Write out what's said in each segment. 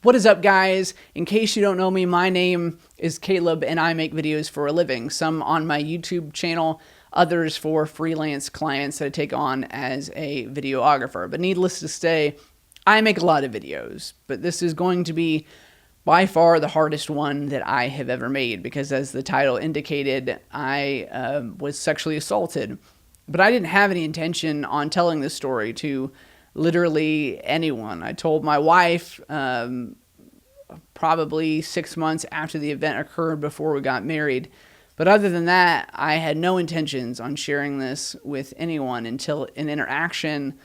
What is up, guys? In case you don't know me, my name is Caleb and I make videos for a living, some on my YouTube channel, others for freelance clients that I take on as a videographer. But needless to say, I make a lot of videos, but this is going to be by far the hardest one that I have ever made because, as the title indicated, I was sexually assaulted. But I didn't have any intention on telling this story to literally anyone. I told my wife probably 6 months after the event occurred, before we got married. But other than that, I had no intentions on sharing this with anyone until an interaction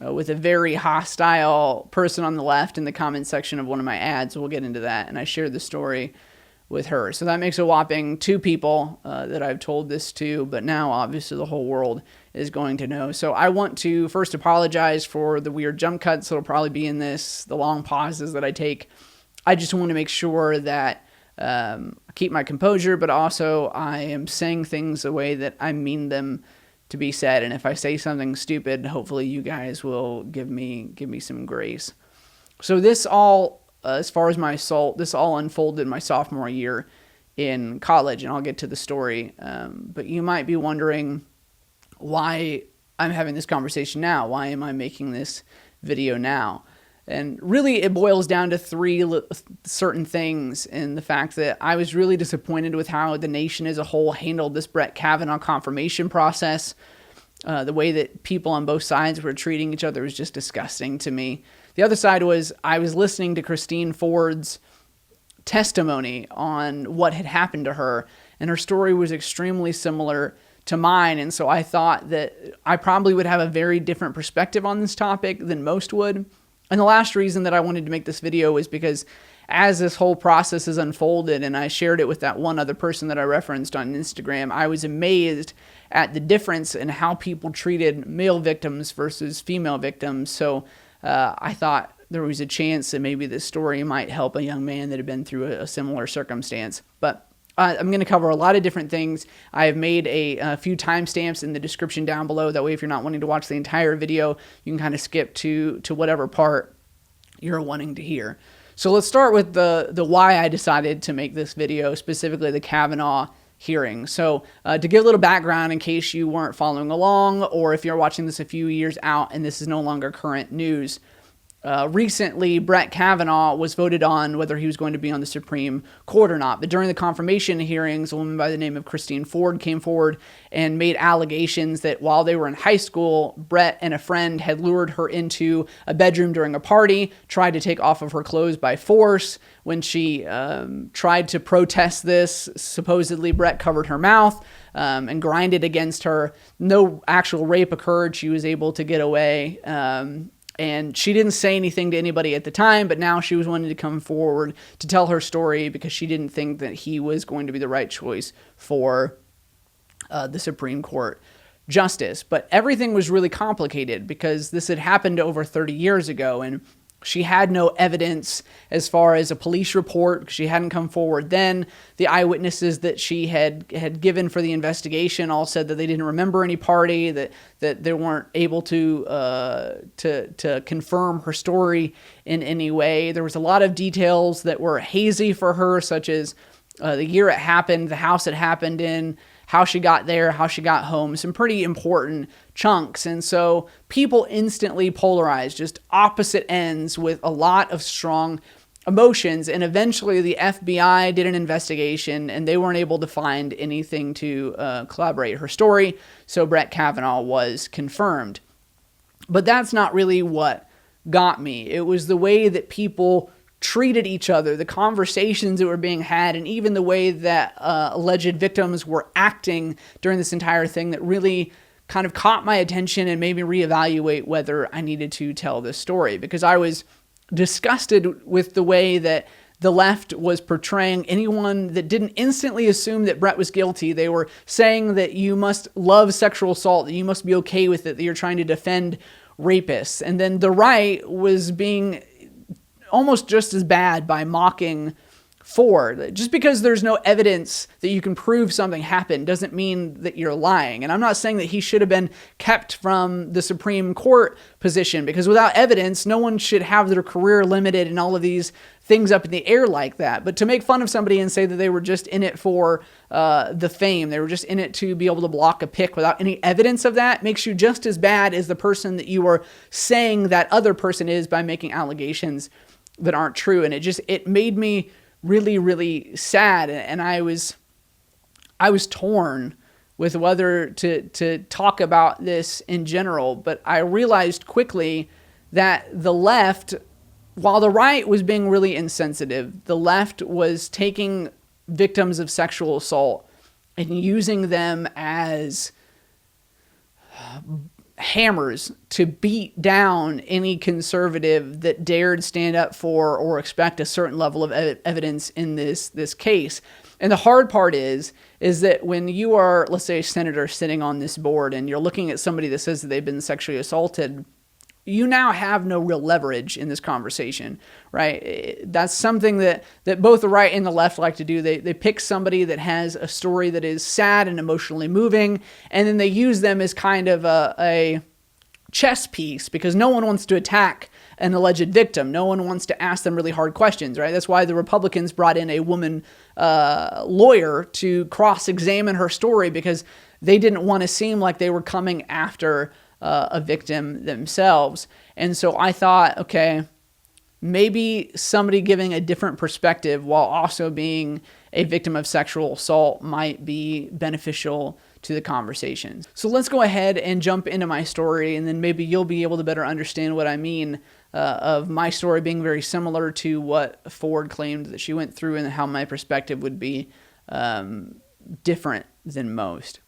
with a very hostile person on the left in the comment section of one of my ads. We'll get into that. And I shared the story with her. So that makes a whopping 2 people that I've told this to, but now obviously the whole world is going to know. So I want to first apologize for the weird jump cuts that'll probably be in this, the long pauses that I take. I just want to make sure that I keep my composure, but also I am saying things the way that I mean them to be said. And if I say something stupid, hopefully you guys will give me some grace. So this all, as far as my assault, this all unfolded my sophomore year in college, and I'll get to the story. But you might be wondering why I'm having this conversation now. Why am I making this video now? And really, it boils down to 3 certain things, in the fact that I was really disappointed with how the nation as a whole handled this Brett Kavanaugh confirmation process. The way that people on both sides were treating each other was just disgusting to me. The other side was, I was listening to Christine Ford's testimony on what had happened to her, and her story was extremely similar to mine. And so I thought that I probably would have a very different perspective on this topic than most would. And the last reason that I wanted to make this video was because as this whole process has unfolded, and I shared it with that one other person that I referenced on Instagram, I was amazed at the difference in how people treated male victims versus female victims. So I thought there was a chance that maybe this story might help a young man that had been through a similar circumstance. But I'm going to cover a lot of different things. I have made a few timestamps in the description down below. That way, if you're not wanting to watch the entire video, you can kind of skip to whatever part you're wanting to hear. So let's start with the why I decided to make this video, specifically the Kavanaugh hearing. So to give a little background in case you weren't following along, or if you're watching this a few years out and this is no longer current news, recently Brett Kavanaugh was voted on whether he was going to be on the Supreme Court or not. But during the confirmation hearings, a woman by the name of Christine Ford came forward and made allegations that while they were in high school, Brett and a friend had lured her into a bedroom during a party, tried to take off of her clothes by force. When she tried to protest this, supposedly Brett covered her mouth and grinded against her. No actual rape occurred. She was able to get away. And she didn't say anything to anybody at the time, but now she was wanting to come forward to tell her story because she didn't think that he was going to be the right choice for the Supreme Court justice. But everything was really complicated because this had happened over 30 years ago, and she had no evidence as far as a police report. She hadn't come forward then. The eyewitnesses that she had given for the investigation all said that they didn't remember any party, that they weren't able to confirm her story in any way. There was a lot of details that were hazy for her, such as the year it happened, the house it happened in, how she got there, how she got home, some pretty important chunks. And so people instantly polarized, just opposite ends with a lot of strong emotions. And eventually the FBI did an investigation and they weren't able to find anything to corroborate her story. So Brett Kavanaugh was confirmed. But that's not really what got me. It was the way that people treated each other, the conversations that were being had, and even the way that alleged victims were acting during this entire thing that really kind of caught my attention and made me reevaluate whether I needed to tell this story, because I was disgusted with the way that the left was portraying anyone that didn't instantly assume that Brett was guilty. They were saying that you must love sexual assault, that you must be okay with it, that you're trying to defend rapists. And then the right was being almost just as bad by mocking for. Just because there's no evidence that you can prove something happened doesn't mean that you're lying. And I'm not saying that he should have been kept from the Supreme Court position, because without evidence, no one should have their career limited and all of these things up in the air like that. But to make fun of somebody and say that they were just in it for the fame, they were just in it to be able to block a pick without any evidence of that, makes you just as bad as the person that you are saying that other person is by making allegations that aren't true. And it made me really, really sad. And I was torn with whether to talk about this in general. But I realized quickly that the left, while the right was being really insensitive, the left was taking victims of sexual assault and using them as hammers to beat down any conservative that dared stand up for or expect a certain level of evidence in this case. And the hard part is that when you are, let's say, a senator sitting on this board and you're looking at somebody that says that they've been sexually assaulted, you now have no real leverage in this conversation, right? That's something that both the right and the left like to do. They pick somebody that has a story that is sad and emotionally moving, and then they use them as kind of a chess piece, because no one wants to attack an alleged victim. No one wants to ask them really hard questions, right? That's why the Republicans brought in a woman lawyer to cross-examine her story, because they didn't want to seem like they were coming after a victim themselves. And so I thought, okay, maybe somebody giving a different perspective while also being a victim of sexual assault might be beneficial to the conversation. So let's go ahead and jump into my story, and then maybe you'll be able to better understand what I mean of my story being very similar to what Ford claimed that she went through, and how my perspective would be different than most.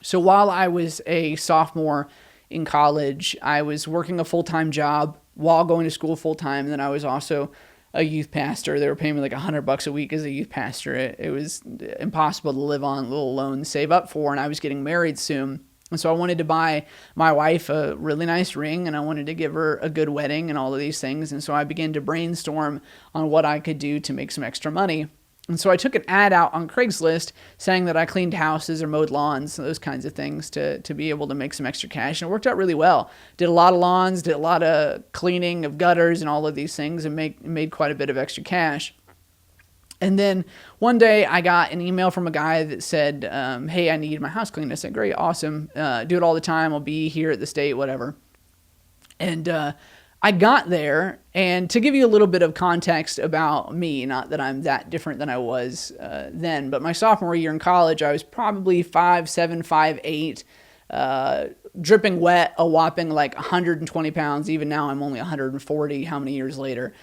So while I was a sophomore in college, I was working a full-time job while going to school full-time. And then I was also a youth pastor. They were paying me like $100 a week as a youth pastor. It was impossible to live on, let alone save up for. And I was getting married soon. And so I wanted to buy my wife a really nice ring, and I wanted to give her a good wedding and all of these things. And so I began to brainstorm on what I could do to make some extra money. And so I took an ad out on Craigslist saying that I cleaned houses or mowed lawns, those kinds of things, to be able to make some extra cash. And it worked out really well. Did a lot of lawns, did a lot of cleaning of gutters and all of these things, and made quite a bit of extra cash. And then one day I got an email from a guy that said, hey, I need my house cleaned. I said, great, awesome. Do it all the time. I'll be here at the state, whatever. And I got there, and to give you a little bit of context about me, not that I'm that different than I was then, but my sophomore year in college, I was probably 5'7", 5'8", dripping wet, a whopping like 120 pounds. Even now I'm only 140, how many years later?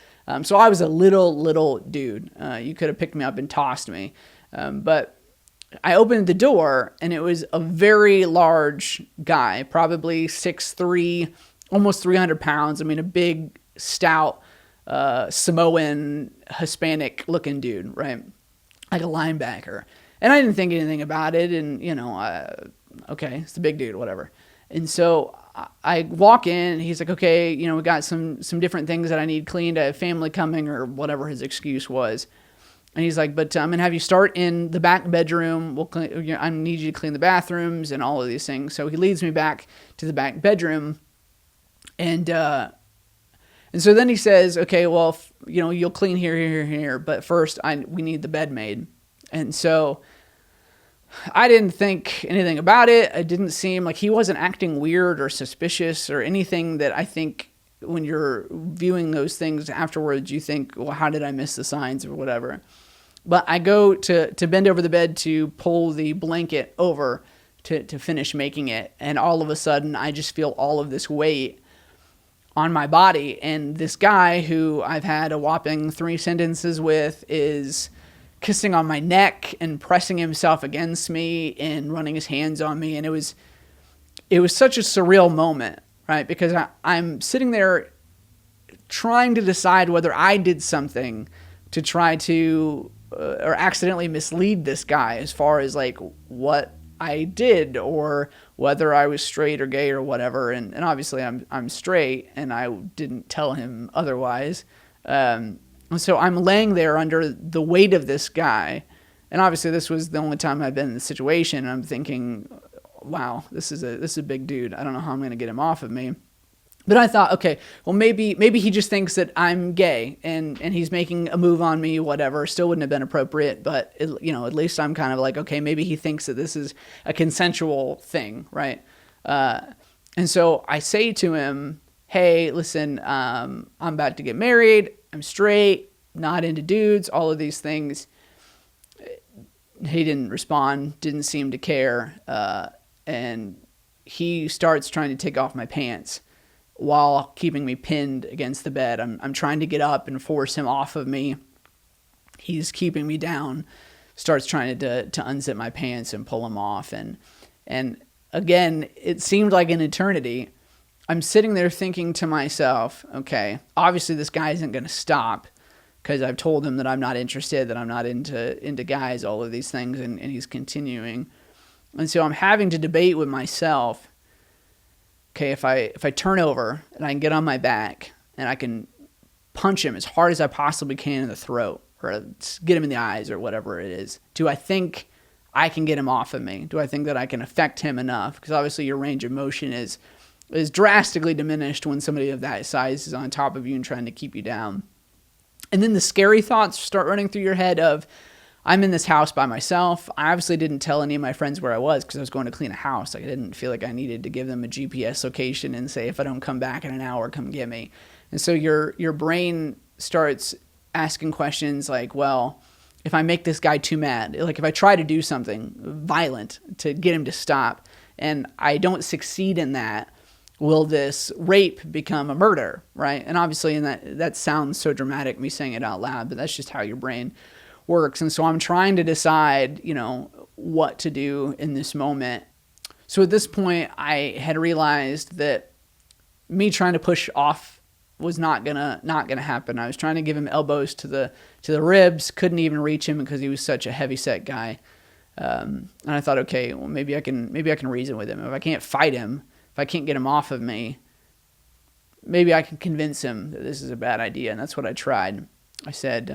So I was a little dude. You could have picked me up and tossed me. But I opened the door, and it was a very large guy, probably 6'3", almost 300 pounds. I mean, a big, stout, Samoan, Hispanic-looking dude, right? Like a linebacker. And I didn't think anything about it, and, okay, it's the big dude, whatever. And so I walk in, and he's like, okay, we got some different things that I need cleaned. I have family coming, or whatever his excuse was. And he's like, but I'm going to have you start in the back bedroom. I need you to clean the bathrooms and all of these things. So he leads me back to the back bedroom. And so then he says, okay, well, you'll clean here, but first we need the bed made. And so I didn't think anything about it. It didn't seem like he wasn't acting weird or suspicious or anything that I think when you're viewing those things afterwards, you think, well, how did I miss the signs or whatever? But I go to bend over the bed to pull the blanket over to finish making it. And all of a sudden I just feel all of this weight on my body, and this guy who I've had a whopping 3 sentences with is kissing on my neck and pressing himself against me and running his hands on me. And it was such a surreal moment, right? Because I'm sitting there trying to decide whether I did something to try to or accidentally mislead this guy as far as like what I did, or whether I was straight or gay or whatever. And obviously I'm straight, and I didn't tell him otherwise. And And so I'm laying there under the weight of this guy. And obviously this was the only time I've been in this situation. And I'm thinking, wow, this is a big dude. I don't know how I'm going to get him off of me. But I thought, okay, well, maybe he just thinks that I'm gay and he's making a move on me, whatever. Still wouldn't have been appropriate, but at least I'm kind of like, okay, maybe he thinks that this is a consensual thing, right? And so I say to him, hey, listen, I'm about to get married. I'm straight, not into dudes, all of these things. He didn't respond, didn't seem to care. And he starts trying to take off my pants while keeping me pinned against the bed. I'm trying to get up and force him off of me. He's keeping me down, starts trying to unzip my pants and pull them off. And again, it seemed like an eternity. I'm sitting there thinking to myself, okay, obviously this guy isn't going to stop because I've told him that I'm not interested, that I'm not into guys, all of these things, and he's continuing. And so I'm having to debate with myself, okay, if I turn over and I can get on my back and I can punch him as hard as I possibly can in the throat or get him in the eyes or whatever it is, do I think I can get him off of me? Do I think that I can affect him enough? Because obviously your range of motion is drastically diminished when somebody of that size is on top of you and trying to keep you down. And then the scary thoughts start running through your head of, I'm in this house by myself. I obviously didn't tell any of my friends where I was because I was going to clean a house. Like I didn't feel like I needed to give them a GPS location and say, if I don't come back in an hour, come get me. And so your brain starts asking questions like, well, if I make this guy too mad, like if I try to do something violent to get him to stop and I don't succeed in that, will this rape become a murder, right? And obviously, that sounds so dramatic, me saying it out loud, but that's just how your brain works. And so I'm trying to decide, what to do in this moment. So at this point, I had realized that me trying to push off was not gonna happen. I was trying to give him elbows to the ribs, couldn't even reach him because he was such a heavy set guy. And I thought, okay, well maybe I can reason with him. If I can't fight him, if I can't get him off of me, maybe I can convince him that this is a bad idea. And that's what I tried. I said,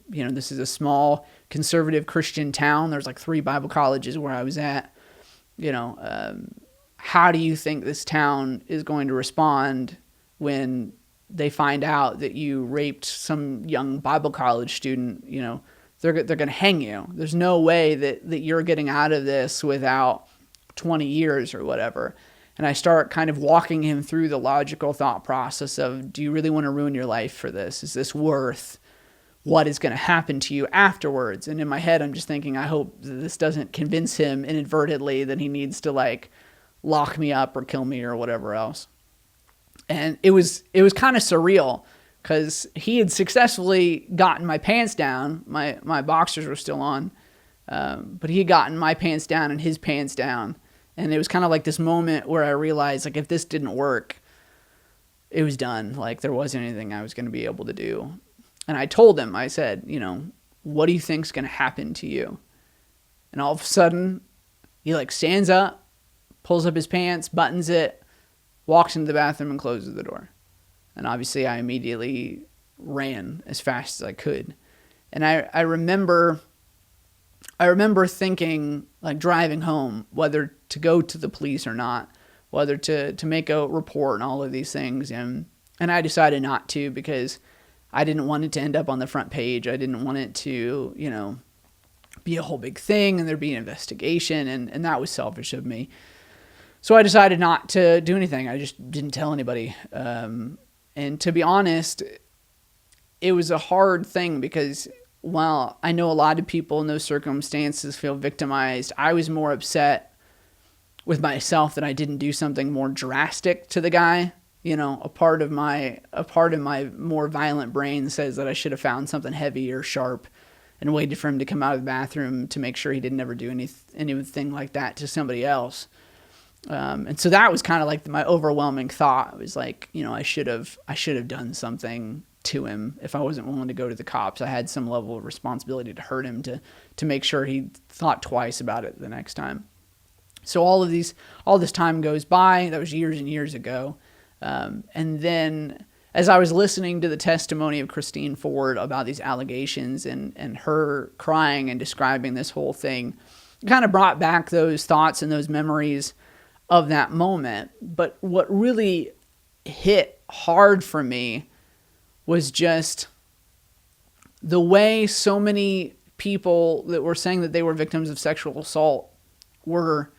this is a small conservative Christian town. There's like 3 Bible colleges where I was at. How do you think this town is going to respond when they find out that you raped some young Bible college student? They're going to hang you. There's no way that you're getting out of this without 20 years or whatever. And I start kind of walking him through the logical thought process of, do you really want to ruin your life for this? Is this worth what is going to happen to you afterwards? And in my head, I'm just thinking, I hope that this doesn't convince him inadvertently that he needs to like lock me up or kill me or whatever else. And it was kind of surreal because he had successfully gotten my pants down. My boxers were still on, but he had gotten my pants down and his pants down. And it was kind of like this moment where I realized, like, if this didn't work, it was done. Like, there wasn't anything I was going to be able to do. And I told him, I said, what do you think's going to happen to you? And all of a sudden, he, like, stands up, pulls up his pants, buttons it, walks into the bathroom and closes the door. And obviously, I immediately ran as fast as I could. And I remember thinking, like, driving home, whether to go to the police or not, whether to make a report and all of these things. And I decided not to because I didn't want it to end up on the front page. I didn't want it to, be a whole big thing and there'd be an investigation. And that was selfish of me. So I decided not to do anything. I just didn't tell anybody. And to be honest, it was a hard thing because while I know a lot of people in those circumstances feel victimized, I was more upset with myself that I didn't do something more drastic to the guy. A part of my more violent brain says that I should have found something heavy or sharp and waited for him to come out of the bathroom to make sure he didn't ever do anything like that to somebody else. And so that was kind of like my overwhelming thought. It was like, I should have done something to him. If I wasn't willing to go to the cops, I had some level of responsibility to hurt him to make sure he thought twice about it the next time. So all this time goes by. That was years and years ago. And then as I was listening to the testimony of Christine Ford about these allegations and her crying and describing this whole thing, it kind of brought back those thoughts and those memories of that moment. But what really hit hard for me was just the way so many people that were saying that they were victims of sexual assault were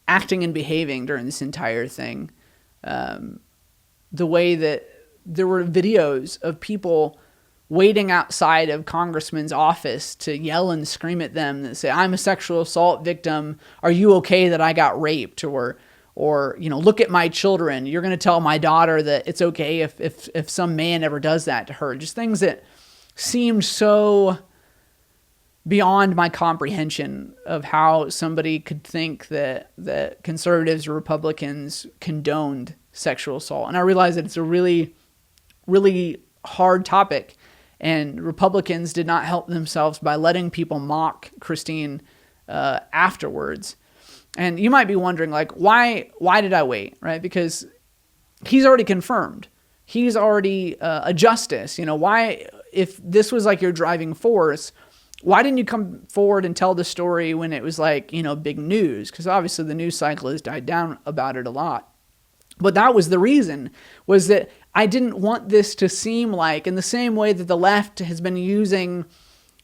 acting and behaving during this entire thing. The way that there were videos of people waiting outside of congressman's office to yell and scream at them that say, "I'm a sexual assault victim. Are you okay that I got raped?" Or, look at my children. You're going to tell my daughter that it's okay if some man ever does that to her. Just things that seemed so beyond my comprehension of how somebody could think that conservatives or Republicans condoned sexual assault. And I realized that it's a really, really hard topic. And Republicans did not help themselves by letting people mock Christine afterwards. And you might be wondering, why did I wait, right? Because he's already confirmed. He's already a justice. Why, if this was your driving force, why didn't you come forward and tell the story when it was big news? Because obviously the news cycle has died down about it a lot. But that was the reason, was that I didn't want this to seem like, in the same way that the left has been using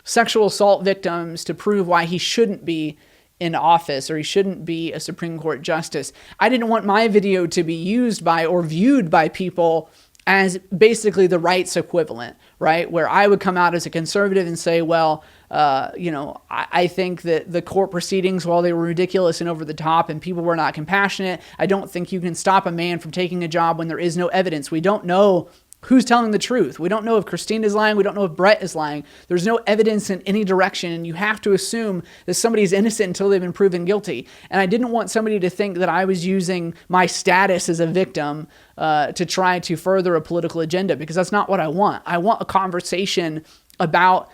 sexual assault victims to prove why he shouldn't be in office or he shouldn't be a Supreme Court justice. I didn't want my video to be used by or viewed by people as basically the rights equivalent, right? Where I would come out as a conservative and say, well, I think that the court proceedings, while they were ridiculous and over the top and people were not compassionate, I don't think you can stop a man from taking a job when there is no evidence. We don't know who's telling the truth. We don't know if Christine is lying. We don't know if Brett is lying. There's no evidence in any direction, and you have to assume that somebody's innocent until they've been proven guilty. And I didn't want somebody to think that I was using my status as a victim to try to further a political agenda, because that's not what I want. I want a conversation about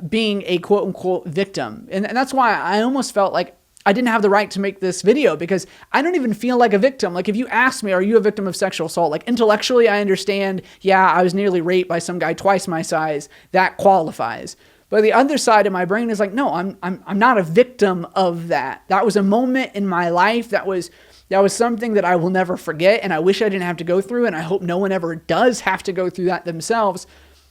being a quote-unquote victim. And that's why I almost felt like I didn't have the right to make this video, because I don't even feel like a victim. If you ask me, are you a victim of sexual assault? Intellectually, I understand, yeah, I was nearly raped by some guy twice my size. That qualifies. But the other side of my brain is no, I'm not a victim of that. That was a moment in my life that was something that I will never forget, and I wish I didn't have to go through, and I hope no one ever does have to go through that themselves.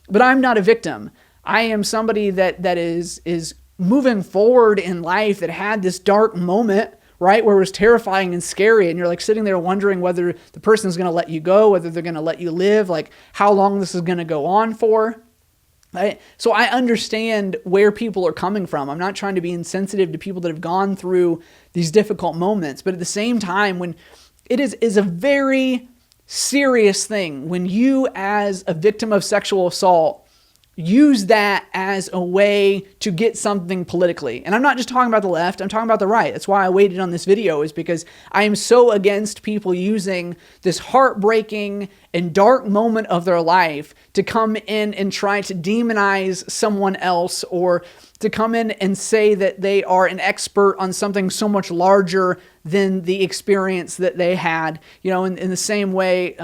But I'm not a victim. I am somebody that is moving forward in life, that had this dark moment, right, where it was terrifying and scary, and you're sitting there wondering whether the person's going to let you go, whether they're going to let you live, how long this is going to go on for. Right? So I understand where people are coming from. I'm not trying to be insensitive to people that have gone through these difficult moments, but at the same time, when it is a very serious thing when you, as a victim of sexual assault, use that as a way to get something politically. And I'm not just talking about the left, I'm talking about the right. That's why I waited on this video, is because I am so against people using this heartbreaking and dark moment of their life to come in and try to demonize someone else, or to come in and say that they are an expert on something so much larger than the experience that they had. In the same way,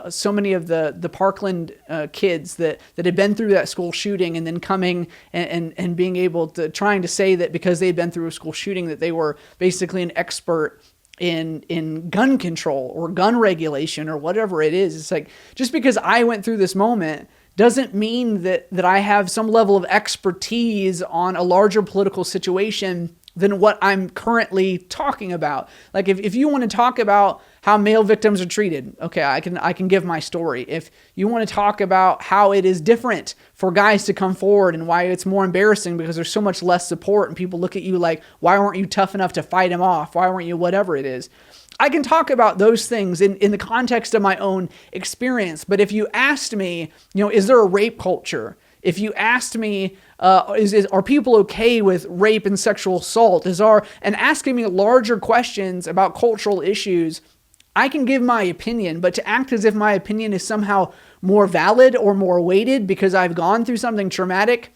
so many of the Parkland kids that had been through that school shooting, and then coming and being able to, trying to say that because they had been through a school shooting that they were basically an expert in gun control or gun regulation or whatever it is. It's just because I went through this moment doesn't mean that I have some level of expertise on a larger political situation than what I'm currently talking about. If you want to talk about how male victims are treated, okay, I can give my story. If you want to talk about how it is different for guys to come forward and why it's more embarrassing because there's so much less support and people look at you why weren't you tough enough to fight him off? Why weren't you whatever it is? I can talk about those things in the context of my own experience. But if you asked me, is there a rape culture? If you asked me, are people okay with rape and sexual assault? And asking me larger questions about cultural issues, I can give my opinion, but to act as if my opinion is somehow more valid or more weighted because I've gone through something traumatic,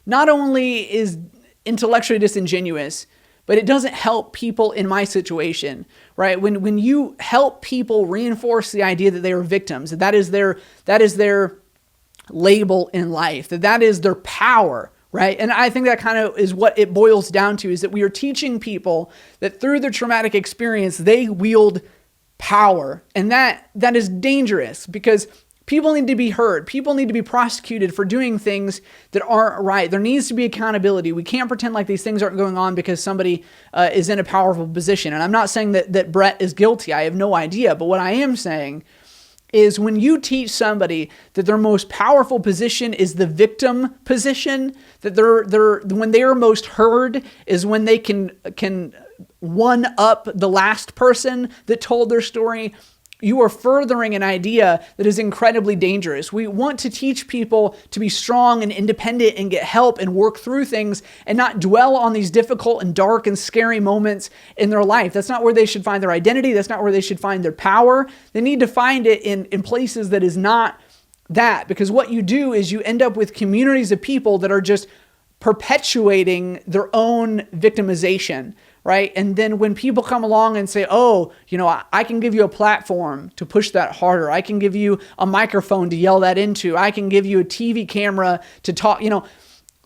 not only is intellectually disingenuous, but it doesn't help people in my situation, right? When you help people reinforce the idea that they are victims, that is their label in life, that is their power, right? And I think that kind of is what it boils down to, is that we are teaching people that through their traumatic experience, they wield power. And that is dangerous, because people need to be heard. People need to be prosecuted for doing things that aren't right. There needs to be accountability. We can't pretend like these things aren't going on because somebody is in a powerful position. And I'm not saying that Brett is guilty. I have no idea. But what I am saying is, when you teach somebody that their most powerful position is the victim position, that when they are most heard is when they can one up the last person that told their story, you are furthering an idea that is incredibly dangerous. We want to teach people to be strong and independent and get help and work through things and not dwell on these difficult and dark and scary moments in their life. That's not where they should find their identity. That's not where they should find their power. They need to find it in places that is not that, because what you do is you end up with communities of people that are just perpetuating their own victimization, right? And then when people come along and say, oh, I can give you a platform to push that harder. I can give you a microphone to yell that into. I can give you a TV camera to talk,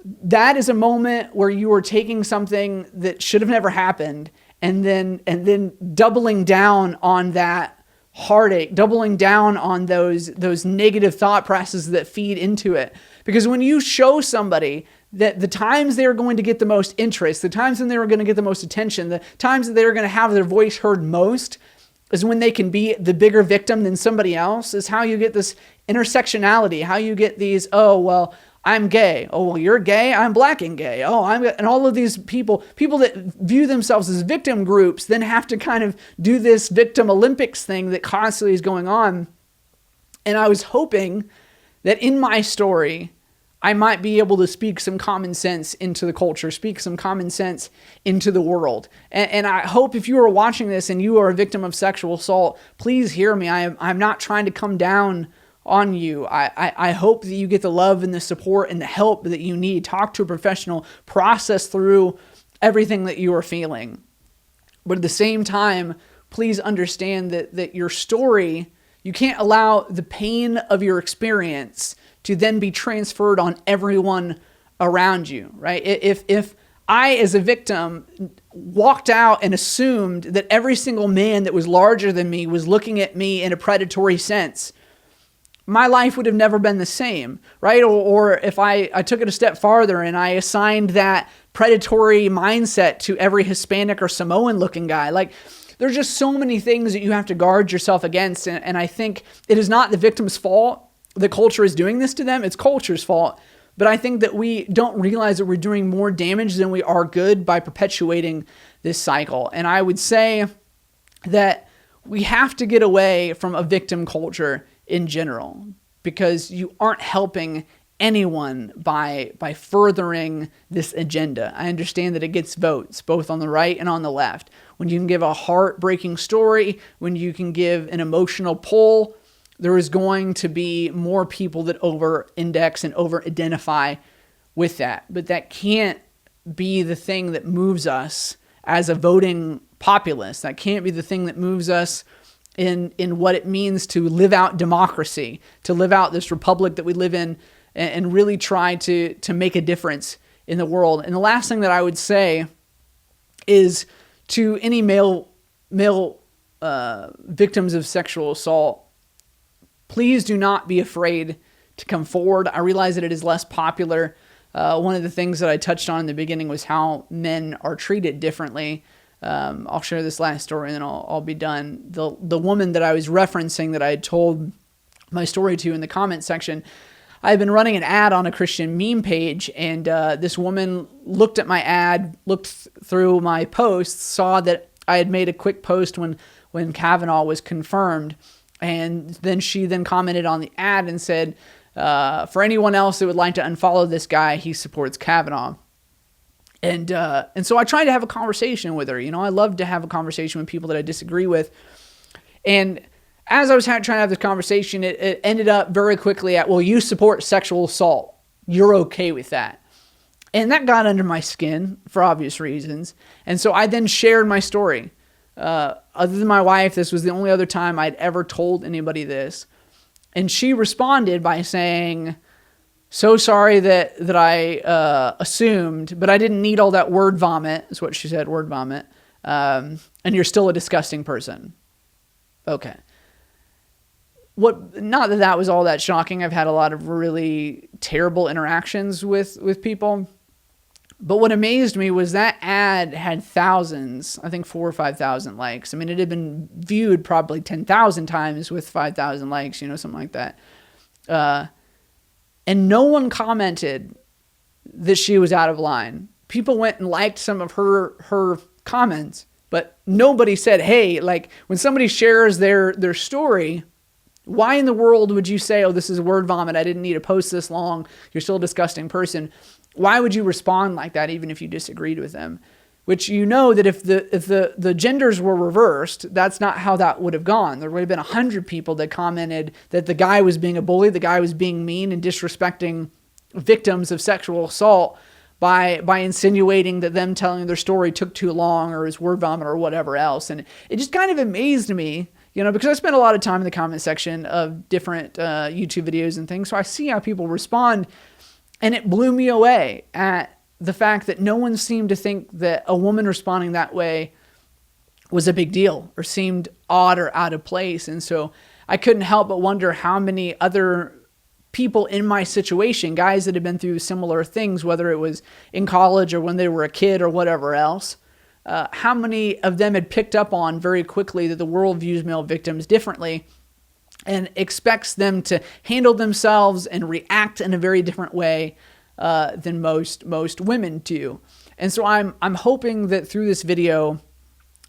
that is a moment where you are taking something that should have never happened and then doubling down on that heartache, doubling down on those negative thought processes that feed into it. Because when you show somebody that the times they are going to get the most interest, the times when they are going to get the most attention, the times that they're going to have their voice heard most is when they can be the bigger victim than somebody else, is how you get this intersectionality, how you get these, oh, well, I'm gay. Oh, well, you're gay. I'm black and gay. Oh, and all of these people that view themselves as victim groups then have to kind of do this victim Olympics thing that constantly is going on. And I was hoping that in my story, I might be able to speak some common sense into the culture, speak some common sense into the world. And I hope if you are watching this and you are a victim of sexual assault, please hear me. I'm not trying to come down on you. I hope that you get the love and the support and the help that you need. Talk to a professional, process through everything that you are feeling. But at the same time, please understand that your story, you can't allow the pain of your experience to then be transferred on everyone around you, right? If I, as a victim, walked out and assumed that every single man that was larger than me was looking at me in a predatory sense, my life would have never been the same, right? Or if I took it a step farther and I assigned that predatory mindset to every Hispanic or Samoan looking guy, like, there's just so many things that you have to guard yourself against. And I think it is not the victim's fault the culture is doing this to them. It's culture's fault. But I think that we don't realize that we're doing more damage than we are good by perpetuating this cycle. And I would say that we have to get away from a victim culture in general, because you aren't helping anyone by furthering this agenda. I understand that it gets votes both on the right and on the left. When you can give a heartbreaking story, when you can give an emotional pull, there is going to be more people that over-index and over-identify with that. But that can't be the thing that moves us as a voting populace. That can't be the thing that moves us in what it means to live out democracy, to live out this republic that we live in, and really try to make a difference in the world. And the last thing that I would say is to any male victims of sexual assault, please do not be afraid to come forward. I realize that it is less popular. One of the things that I touched on in the beginning was how men are treated differently. I'll share this last story and then I'll be done. The woman that I was referencing that I had told my story to in the comment section, I had been running an ad on a Christian meme page, and this woman looked at my ad, looked through my posts, saw that I had made a quick post when Kavanaugh was confirmed. And then she commented on the ad and said, for anyone else that would like to unfollow this guy, he supports Kavanaugh. And so I tried to have a conversation with her. I love to have a conversation with people that I disagree with. And as I was trying to have this conversation, it ended up very quickly at, well, you support sexual assault. You're okay with that. And that got under my skin for obvious reasons. And so I then shared my story. Other than my wife, this was the only other time I'd ever told anybody this. And she responded by saying, so sorry that I assumed, but I didn't need all that word vomit, is what she said, word vomit. And you're still a disgusting person. Okay. Not that was all that shocking. I've had a lot of really terrible interactions with people. But what amazed me was that ad had thousands, I think 4,000 or 5,000 likes. I mean, it had been viewed probably 10,000 times with 5,000 likes, something like that. And no one commented that she was out of line. People went and liked some of her comments, but nobody said, hey, like when somebody shares their story, why in the world would you say, oh, this is word vomit, I didn't need to post this long, you're still a disgusting person? Why would you respond like that even if you disagreed with them? Which that if the genders were reversed, that's not how that would have gone. There would have been 100 people that commented that the guy was being a bully, the guy was being mean and disrespecting victims of sexual assault by insinuating that them telling their story took too long or is word vomit or whatever else. And it just kind of amazed me, because I spent a lot of time in the comment section of different YouTube videos and things. So I see how people respond, and it blew me away at the fact that no one seemed to think that a woman responding that way was a big deal or seemed odd or out of place. And so I couldn't help but wonder how many other people in my situation, guys that had been through similar things, whether it was in college or when they were a kid or whatever else, how many of them had picked up on very quickly that the world views male victims differently and expects them to handle themselves and react in a very different way than most women do. And so I'm hoping that through this video,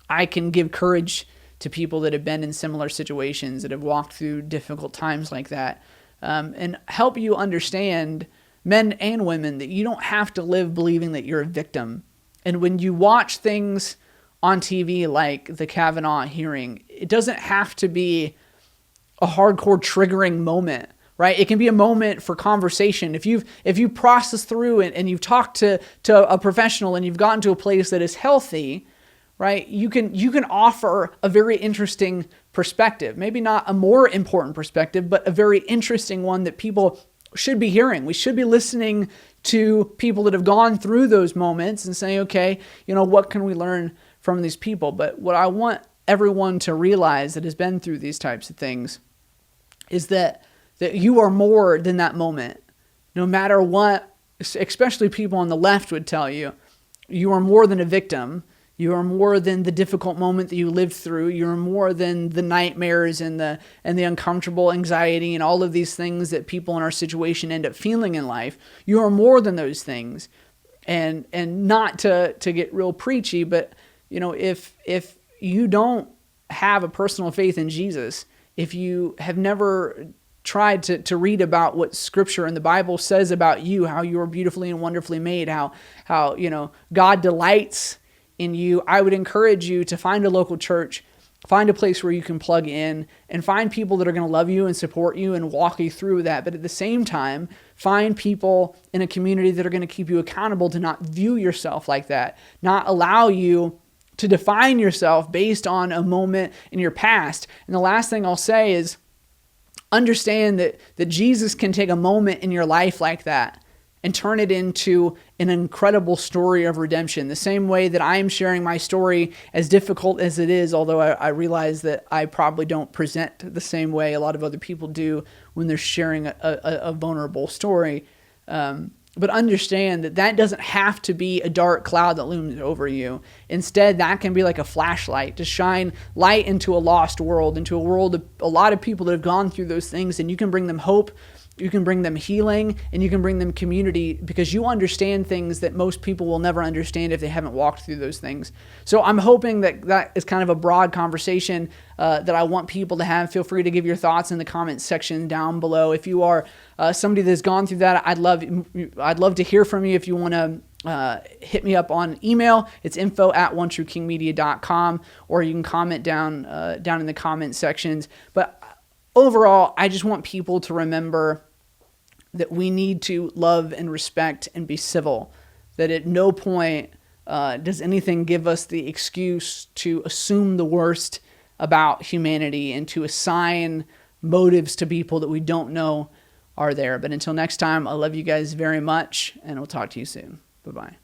I can give courage to people that have been in similar situations, that have walked through difficult times like that, and help you understand, men and women, that you don't have to live believing that you're a victim. And when you watch things on TV like the Kavanaugh hearing, it doesn't have to be a hardcore triggering moment, right? It can be a moment for conversation. If you process through it and you've talked to a professional and you've gotten to a place that is healthy, right? You can offer a very interesting perspective. Maybe not a more important perspective, but a very interesting one that people should be hearing. We should be listening to people that have gone through those moments and saying, okay, what can we learn from these people? But what I want everyone to realize that has been through these types of things is that you are more than that moment. No matter what, especially people on the left would tell you, you are more than a victim. You are more than the difficult moment that you lived through. You are more than the nightmares and the uncomfortable anxiety and all of these things that people in our situation end up feeling in life. You are more than those things. And not to get real preachy, but if you don't have a personal faith in Jesus, if you have never tried to read about what Scripture and the Bible says about you, how you are beautifully and wonderfully made, how God delights in you, I would encourage you to find a local church, find a place where you can plug in, and find people that are going to love you and support you and walk you through that. But at the same time, find people in a community that are going to keep you accountable to not view yourself like that, not allow you to define yourself based on a moment in your past. And the last thing I'll say is understand that Jesus can take a moment in your life like that and turn it into an incredible story of redemption. The same way that I am sharing my story, as difficult as it is, although I realize that I probably don't present the same way a lot of other people do when they're sharing a vulnerable story. But understand that doesn't have to be a dark cloud that looms over you. Instead, that can be like a flashlight to shine light into a lost world, into a world of a lot of people that have gone through those things, and you can bring them hope, you can bring them healing, and you can bring them community because you understand things that most people will never understand if they haven't walked through those things. So I'm hoping that is kind of a broad conversation that I want people to have. Feel free to give your thoughts in the comments section down below. If you are somebody that's gone through that, I'd love to hear from you. If you want to hit me up on email, it's info@onetruekingmedia.com, or you can comment down in the comment sections. But overall, I just want people to remember that we need to love and respect and be civil. that at no point does anything give us the excuse to assume the worst about humanity and to assign motives to people that we don't know are there. But until next time, I love you guys very much, and we'll talk to you soon. Bye-bye.